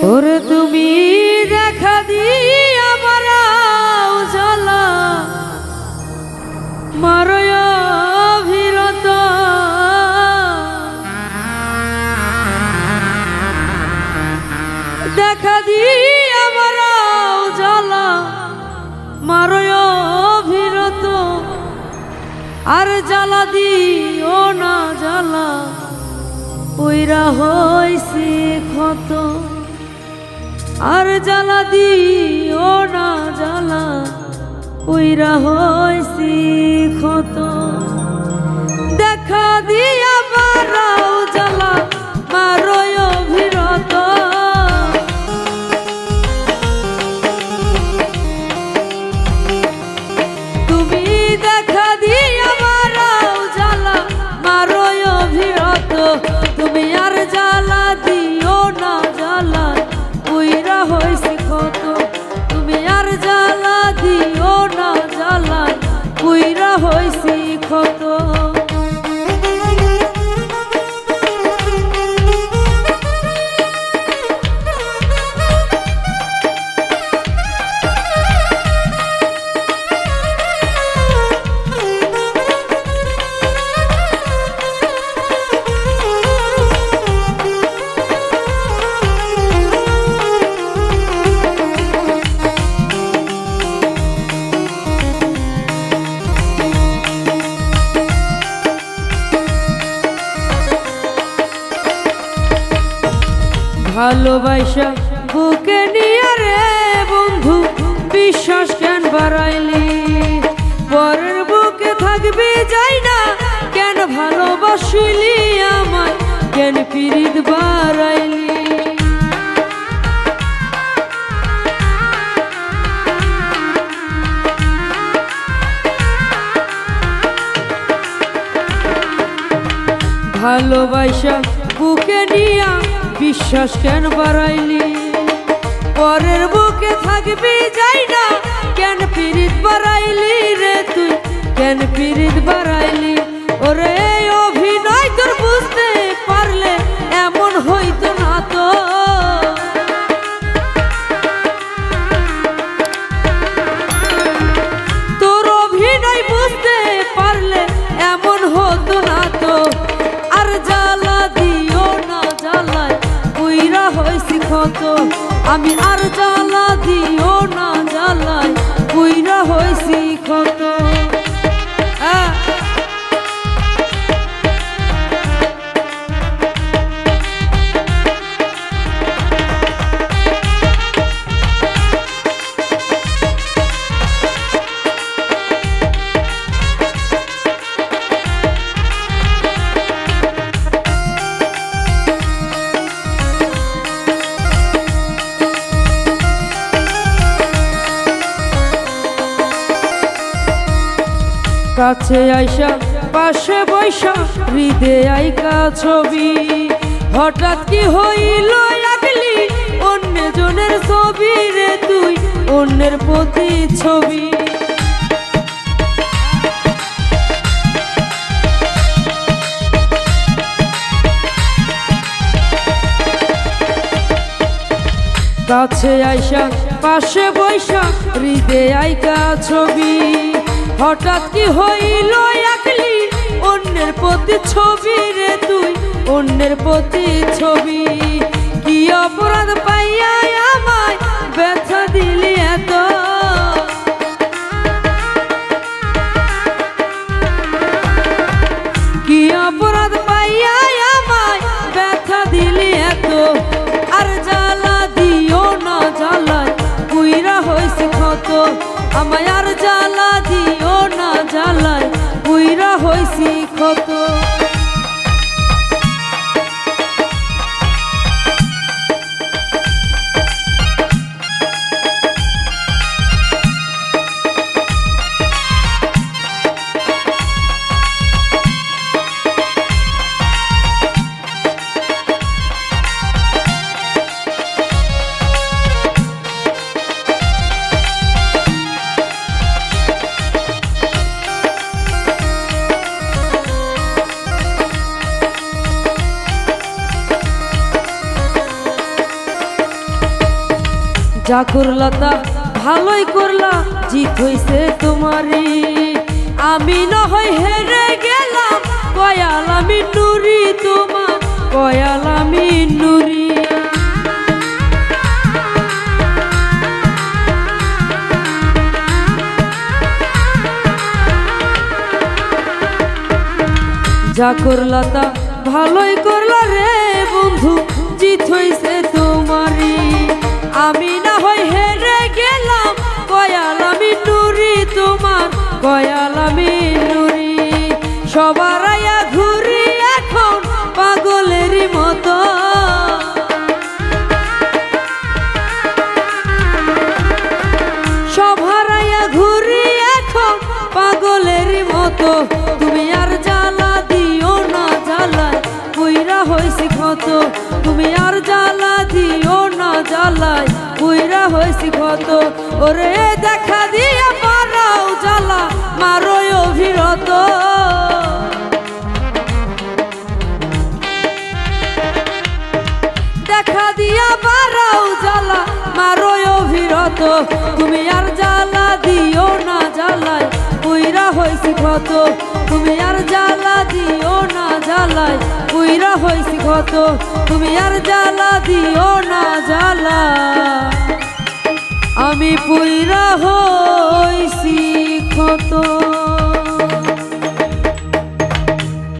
ওরে তুমি দেখা দিয়া মারা উজালা মারয় অভিরত দেখা দিয়া মারা উজালা মারয় অভিরত আর জ্বালা দিও না জ্বালা ওইরা হইছে ক্ষত আর জ্বালা দিও না জ্বালা ওইরা হইছে ক্ষত দেখা দিয়া মারাও জ্বালা মারয় অভিরত তুমি দেখা দিয়া মারাও জ্বালা মারয় অভিরত তুমি আর জ্বালা দিও না জ্বালা ওইরা হইছে ক্ষত তুমি আর জ্বালা দিও না জ্বালা ওইরা হইছে ক্ষত ভালোবাসা বুকে নিয়ে রে বন্ধু বিশ্বাস কেন বাড়াইলি পরের বুকে থাকবি যাই না কেন ভালোবাসিলি আমায় কেন পিরিত বাড়াইলি ভালোবাসা বুকে নিয়া বিশ্বাস কেন বাড়াইলি পরের বুকে থাকবি যাই না কেন পিরিত বাড়াইলি রে তুই কেন পিরিত বাড়াইলি ওরে অভিনয় তোর বুঝতে পারলে এমন হইতো না তো তোর অভিনয় বুঝতে পারলে এমন হতো না তো আর জ্বালা দিও না জ্বালায় ওইরা হইছে ক্ষত আমি আর জ্বালা দিও না জ্বালায় ওইরা হইছে ক্ষত কাছে আইসা পাশে বৈশা হৃদে আইকা ছবি হঠাৎ কি হইল আগলি অন্য জনের ছবি রে তুই অন্যের প্রতি ছবি কাছে আইসা পাশে বৈশা হৃদে আইকা ছবি হঠাৎ কি হইল একলি অন্যের প্রতি ছবি রে তুই অন্যের প্রতি ছবি কি অপরাধ পাইয়া আমায় ব্যথা দিলি এত কি অপরাধ পাইয়া আমায় ব্যথা দিলি এত আর জ্বালা দিও না জ্বালায় পুইরা হইছে ক্ষত আমায় আর জ্বালা দিও না জ্বালায় পুইরা হইছে ক্ষত যা করলা তা ভালোই করলা, জিত হইছে তোমারই। আমি না হয় হেরে গেলাম, কয়াল আমি নুরি তোমার, কয়াল আমি নুরি। যা করলা তা ভালোই করলা রে বন্ধু, জিত হইছে তোমারই। আমি না হয় হেরে গেলাম, কয়াল আমি নুরি তোমার, কয়াল আমি নুরি। সবার আয়া ঘুরি এখন পাগলের মতো, সবার আয়া ঘুরি এখন পাগলের মতো। তুমি আর জ্বালা দিও না, জ্বালায় কইরা হইছি ক্ষত। তুমি আর জ্বালা দিও না, জ্বালায় কইরা হইছি ক্ষত। ওরে দেখা দিয়া পারাও জ্বালা মারো অভিরত, দেখা দিয়া পারাও জ্বালা মারো অভিরত। তুমি আর জ্বালা দিও না, জ্বালায় কইরা হইছি ক্ষত। তুমি আর জ্বালা দিও না, জ্বালায় কইরা হইছি ক্ষত। তুমি আর জ্বালা